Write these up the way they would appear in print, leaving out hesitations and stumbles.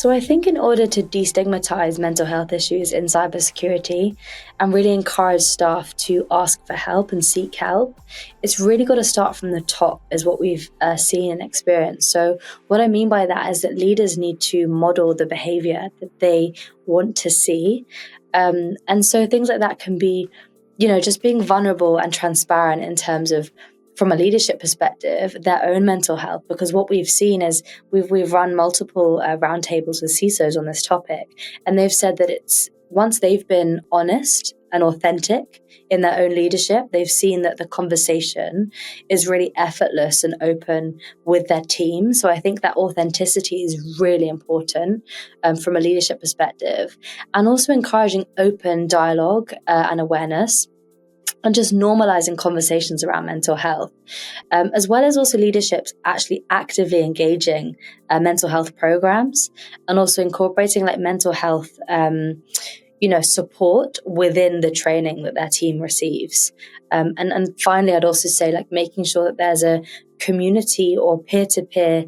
So I think in order to destigmatize mental health issues in cybersecurity and really encourage staff to ask for help and seek help, it's really got to start from the top, is what we've seen and experienced. So what I mean by that is that leaders need to model the behavior that they want to see. And so things like that can be, just being vulnerable and transparent in terms of, from a leadership perspective, their own mental health. Because what we've seen is we've run multiple roundtables with CISOs on this topic, and they've said that it's once they've been honest and authentic in their own leadership, they've seen that the conversation is really effortless and open with their team. So I think that authenticity is really important from a leadership perspective, and also encouraging open dialogue and awareness, and just normalizing conversations around mental health, as well as also leaderships actually actively engaging mental health programs, and also incorporating like mental health support within the training that their team receives. And finally, I'd also say like making sure that there's a community or peer-to-peer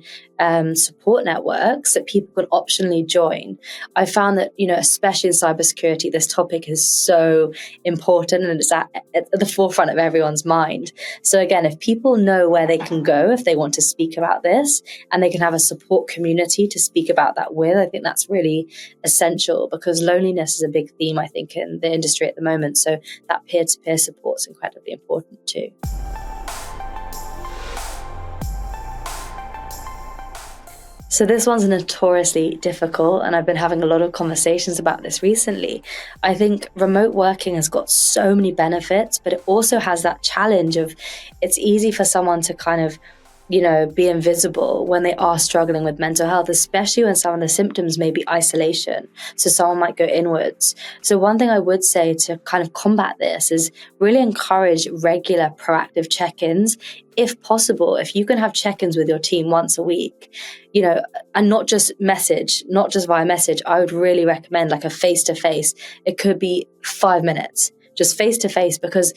support networks that people can optionally join. I found that, especially in cybersecurity, this topic is so important and it's at the forefront of everyone's mind. So again, if people know where they can go if they want to speak about this, and they can have a support community to speak about that with, I think that's really essential, because loneliness is a big theme, I think, in the industry at the moment. So that peer-to-peer support is incredibly important too. So this one's notoriously difficult, and I've been having a lot of conversations about this recently. I think remote working has got so many benefits, but it also has that challenge of it's easy for someone to kind of, be invisible when they are struggling with mental health, especially when some of the symptoms may be isolation. So someone might go inwards. So one thing I would say to kind of combat this is really encourage regular proactive check-ins. If possible, if you can have check-ins with your team once a week, and not just via message, I would really recommend like a face-to-face. It could be 5 minutes, just face-to-face, because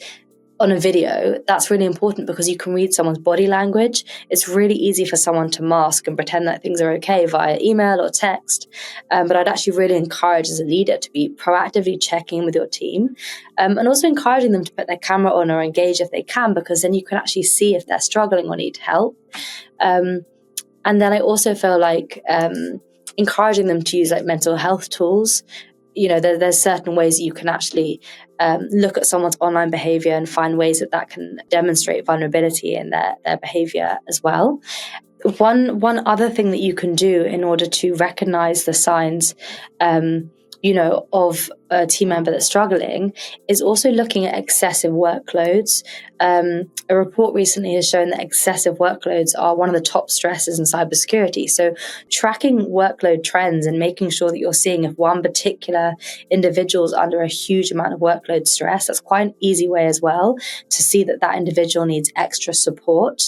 on a video, that's really important because you can read someone's body language. It's really easy for someone to mask and pretend that things are okay via email or text. But I'd actually really encourage as a leader to be proactively checking with your team, and also encouraging them to put their camera on or engage if they can, because then you can actually see if they're struggling or need help. And then I also feel like encouraging them to use like mental health tools. There's certain ways that you can actually look at someone's online behavior and find ways that can demonstrate vulnerability in their behavior as well. One other thing that you can do in order to recognize the signs of a team member that's struggling is also looking at excessive workloads. A report recently has shown that excessive workloads are one of the top stresses in cybersecurity. So tracking workload trends and making sure that you're seeing if one particular individual is under a huge amount of workload stress, that's quite an easy way as well to see that individual needs extra support.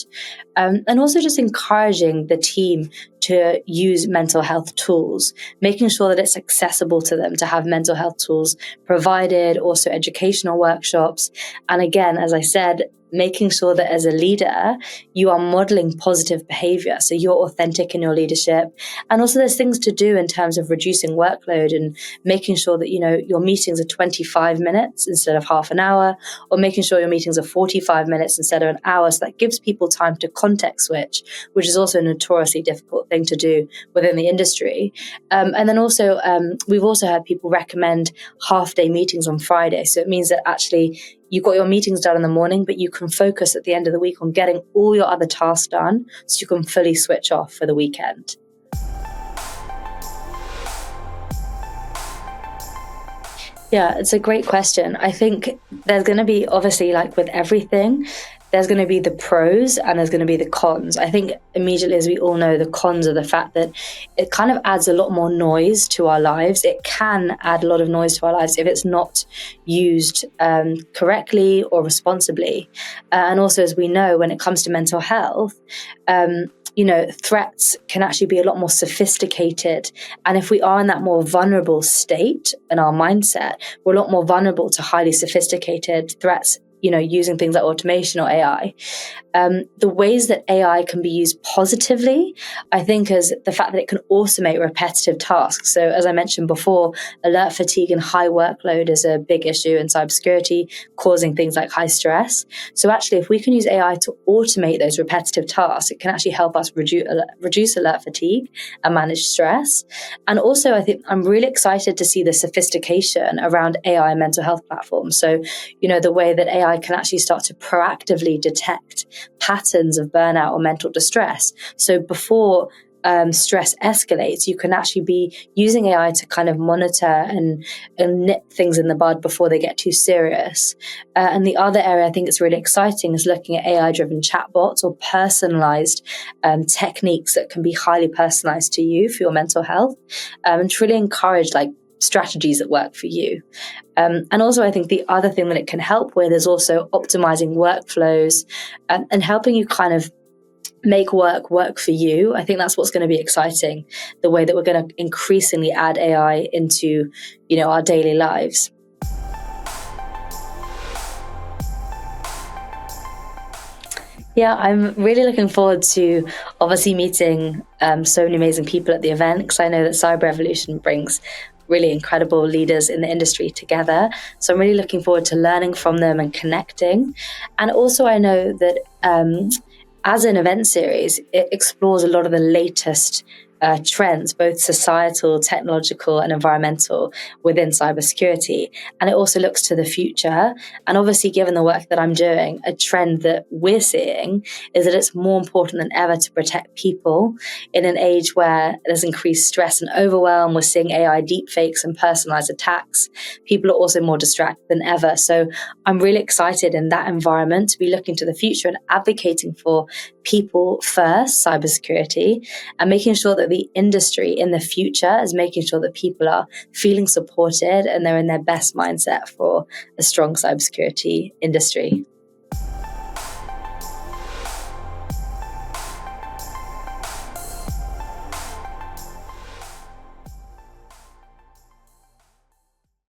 And also just encouraging the team to use mental health tools, making sure that it's accessible to them to have mental health tools provided, also educational workshops. And again, as I said, making sure that as a leader, you are modeling positive behavior. So you're authentic in your leadership. And also there's things to do in terms of reducing workload and making sure that, your meetings are 25 minutes instead of half an hour, or making sure your meetings are 45 minutes instead of an hour. So that gives people time to context switch, which is also a notoriously difficult thing to do within the industry. And then also, we've also had people recommend half-day meetings on Friday. So it means that actually you've got your meetings done in the morning, but you can focus at the end of the week on getting all your other tasks done so you can fully switch off for the weekend. Yeah, it's a great question. I think there's going to be, obviously, like with everything, there's going to be the pros and there's going to be the cons. I think immediately, as we all know, the cons are the fact that it kind of adds a lot more noise to our lives. It can add a lot of noise to our lives if it's not used correctly or responsibly. And also, as we know, when it comes to mental health, threats can actually be a lot more sophisticated. And if we are in that more vulnerable state in our mindset, we're a lot more vulnerable to highly sophisticated threats using things like automation or AI. The ways that AI can be used positively, I think, is the fact that it can automate repetitive tasks. So as I mentioned before, alert fatigue and high workload is a big issue in cybersecurity, causing things like high stress. So actually, if we can use AI to automate those repetitive tasks, it can actually help us reduce alert fatigue and manage stress. And also, I think I'm really excited to see the sophistication around AI mental health platforms. So, the way that AI can actually start to proactively detect patterns of burnout or mental distress. So before stress escalates, you can actually be using AI to kind of monitor and nip things in the bud before they get too serious. And the other area I think is really exciting is looking at AI-driven chatbots or personalized techniques that can be highly personalized to you for your mental health, and to really encourage strategies that work for you. And also, I think the other thing that it can help with is also optimizing workflows and helping you kind of make work for you. I think that's what's going to be exciting, the way that we're going to increasingly add AI into, our daily lives. Yeah, I'm really looking forward to obviously meeting so many amazing people at the event, because I know that Cyberevolution brings really incredible leaders in the industry together. So I'm really looking forward to learning from them and connecting. And also I know that as an event series, it explores a lot of the latest trends, both societal, technological, and environmental within cybersecurity. And it also looks to the future. And obviously, given the work that I'm doing, a trend that we're seeing is that it's more important than ever to protect people in an age where there's increased stress and overwhelm. We're seeing AI deepfakes and personalized attacks. People are also more distracted than ever. So I'm really excited in that environment to be looking to the future and advocating for people first cybersecurity, and making sure that the industry in the future is making sure that people are feeling supported and they're in their best mindset for a strong cybersecurity industry.